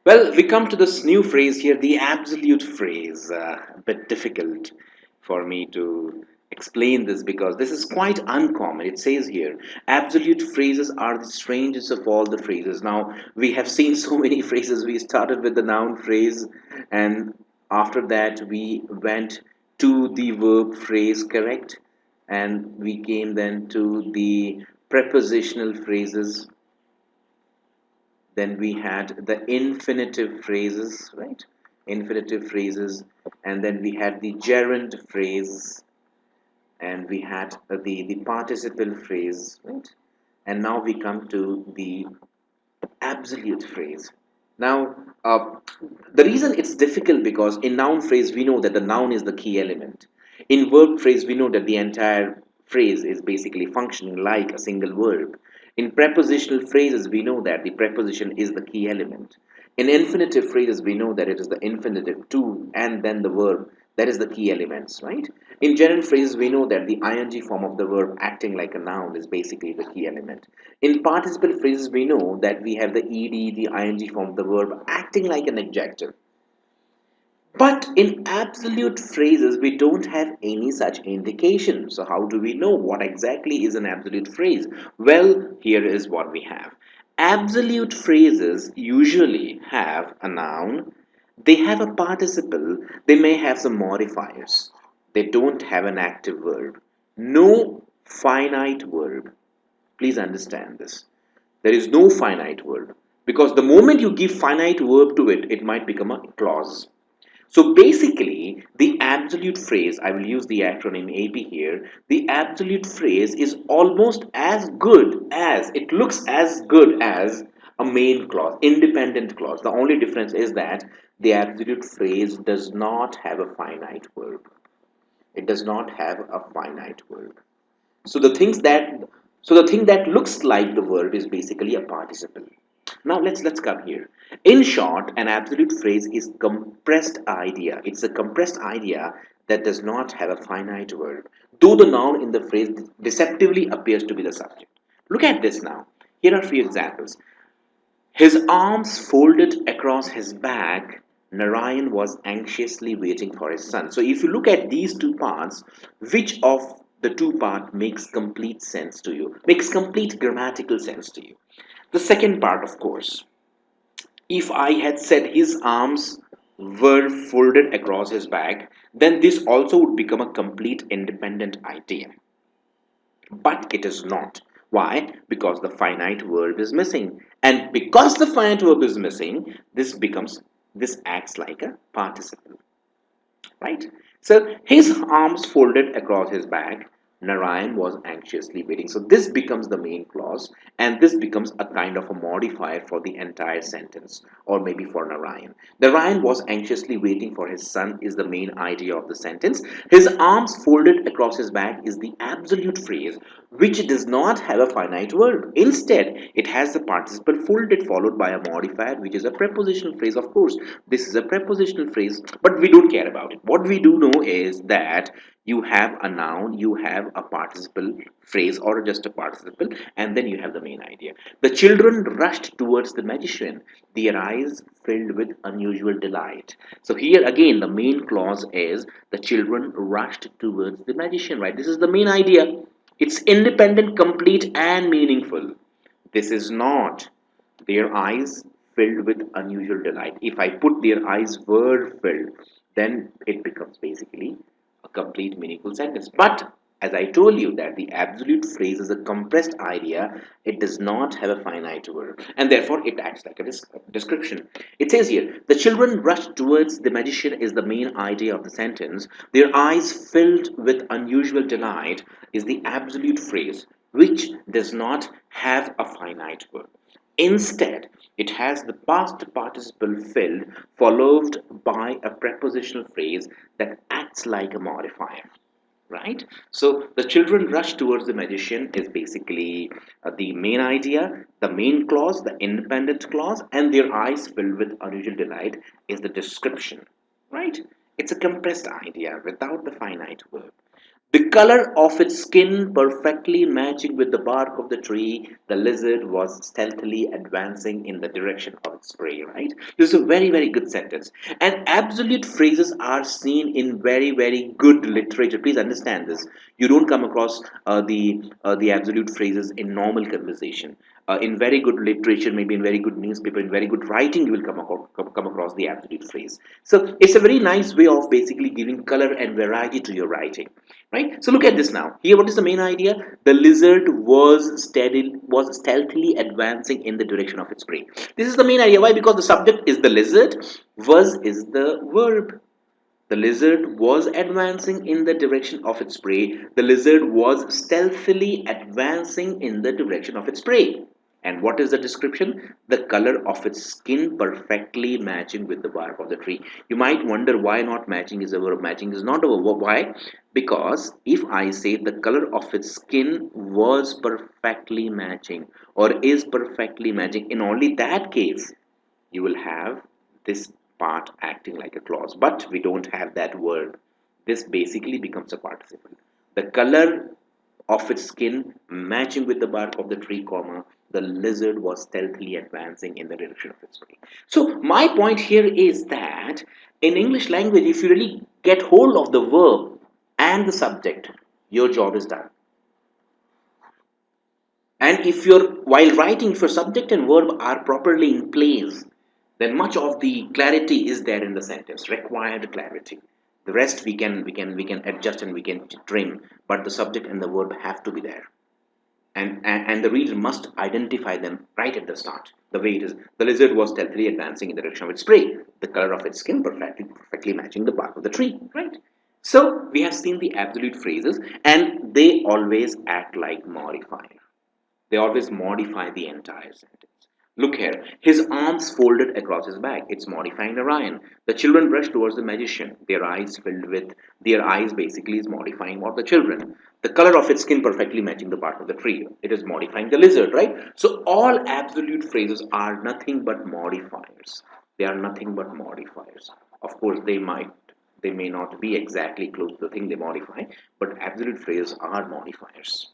Well, we come to this new phrase here, the absolute phrase. A bit difficult for me to explain this because this is quite uncommon. It says here, absolute phrases are the strangest of all the phrases. Now, we have seen so many phrases. We started with the noun phrase, and after that, we went to the verb phrase, correct? And we came then to the prepositional phrases, then we had the infinitive phrases, right? Infinitive phrases. And then we had the gerund phrase, and we had the participle phrase, right? And now we come to the absolute phrase. Now, the reason it's difficult because in noun phrase we know that the noun is the key element. In verb phrase we know that the entire phrase is basically functioning like a single verb. In prepositional phrases we know that the preposition is the key element. In infinitive phrases we know that it is the infinitive to and then the verb that is the key elements, right? In gerund phrases, we know that the ing form of the verb acting like a noun is basically the key element. In participle phrases, we know that we have the ed, the ing form of the verb acting like an adjective. But in absolute phrases, we don't have any such indication. So, how do we know what exactly is an absolute phrase? Well, here is what we have. Absolute phrases usually have a noun, they have a participle, they may have some modifiers. They don't have an active verb. No finite verb. Please understand this. There is no finite verb because the moment you give finite verb to it, it might become a clause. So basically, the absolute phrase, I will use the acronym AB here, the absolute phrase is almost as good as, it looks as good as a main clause, independent clause. The only difference is that the absolute phrase does not have a finite verb. It does not have a finite verb. So the things that the thing that looks like the verb is basically a participle. Now let's come here. In short, an absolute phrase is compressed idea. It's a compressed idea that does not have a finite verb, though the noun in the phrase deceptively appears to be the subject. Look at this now. Here are a few examples. His arms folded across his back, Narayan was anxiously waiting for his son. So if you look at these two parts, which of the two part makes complete sense to you, makes complete grammatical sense to you? The second part, of course. If I had said his arms were folded across his back, then this also would become a complete independent idea. But it is not. Why? Because the finite verb is missing. And because the finite verb is missing, this acts like a participle. Right? So his arms folded across his back, Narayan was anxiously waiting. So this becomes the main clause, and this becomes a kind of a modifier for the entire sentence, or maybe for Narayan. Narayan was anxiously waiting for his son is the main idea of the sentence. His arms folded across his back is the absolute phrase, which does not have a finite verb. Instead, it has the participle folded followed by a modifier, which is a prepositional phrase. Of course, this is a prepositional phrase, but we don't care about it. What we do know is that you have a noun, you have a participle phrase or just a participle, and then you have the main idea. The children rushed towards the magician, their eyes filled with unusual delight. So here again, the main clause is the children rushed towards the magician, right? This is the main idea. It's independent, complete, and meaningful. This is not their eyes filled with unusual delight. If I put their eyes were filled, then it becomes basically a complete meaningful sentence. But as I told you that the absolute phrase is a compressed idea, it does not have a finite verb, and therefore it acts like a description. It says here, the children rushed towards the magician is the main idea of the sentence. Their eyes filled with unusual delight is the absolute phrase, which does not have a finite verb. Instead, it has the past participle filled followed by a prepositional phrase that acts like a modifier. Right? So the children rush towards the magician is basically the main idea, the main clause, the independent clause, and their eyes filled with unusual delight is the description. Right? It's a compressed idea without the finite verb. The color of its skin perfectly matching with the bark of the tree, the lizard was stealthily advancing in the direction of its prey, right? This is a very, very good sentence. And absolute phrases are seen in very, very good literature. Please understand this. You don't come across the absolute phrases in normal conversation. In very good literature, maybe in very good newspaper, in very good writing, you will come across the absolute phrase. So it's a very nice way of basically giving color and variety to your writing, right? So look at this now. Here, what is the main idea? The lizard was stealthily advancing in the direction of its prey. This is the main idea. Why? Because the subject is the lizard, was is the verb. The lizard was advancing in the direction of its prey. The lizard was stealthily advancing in the direction of its prey. And what is the description? The color of its skin perfectly matching with the bark of the tree. You might wonder why not matching is a verb. Matching is not a verb. Why? Because if I say the color of its skin was perfectly matching or is perfectly matching, in only that case, you will have this part acting like a clause, but we don't have that verb. This basically becomes a participle. The color of its skin matching with the bark of the tree, comma, the lizard was stealthily advancing in the direction of its prey. So my point here is that in English language, if you really get hold of the verb and the subject, your job is done. And if you're while writing, if your subject and verb are properly in place, then much of the clarity is there in the sentence, required clarity. The rest we can adjust and we can trim, but the subject and the verb have to be there. And the reader must identify them right at the start. The way it is. The lizard was stealthily advancing in the direction of its prey, the color of its skin perfectly matching the bark of the tree. Right? So we have seen the absolute phrases, and they always act like modifiers. They always modify the entire sentence. Look here. His arms folded across his back. It's modifying the Ryan. The children rushed towards the magician. Their eyes basically is modifying what the children. The color of its skin perfectly matching the bark of the tree. It is modifying the lizard, right? So all absolute phrases are nothing but modifiers. They are nothing but modifiers. Of course, they may not be exactly close to the thing they modify, but absolute phrases are modifiers.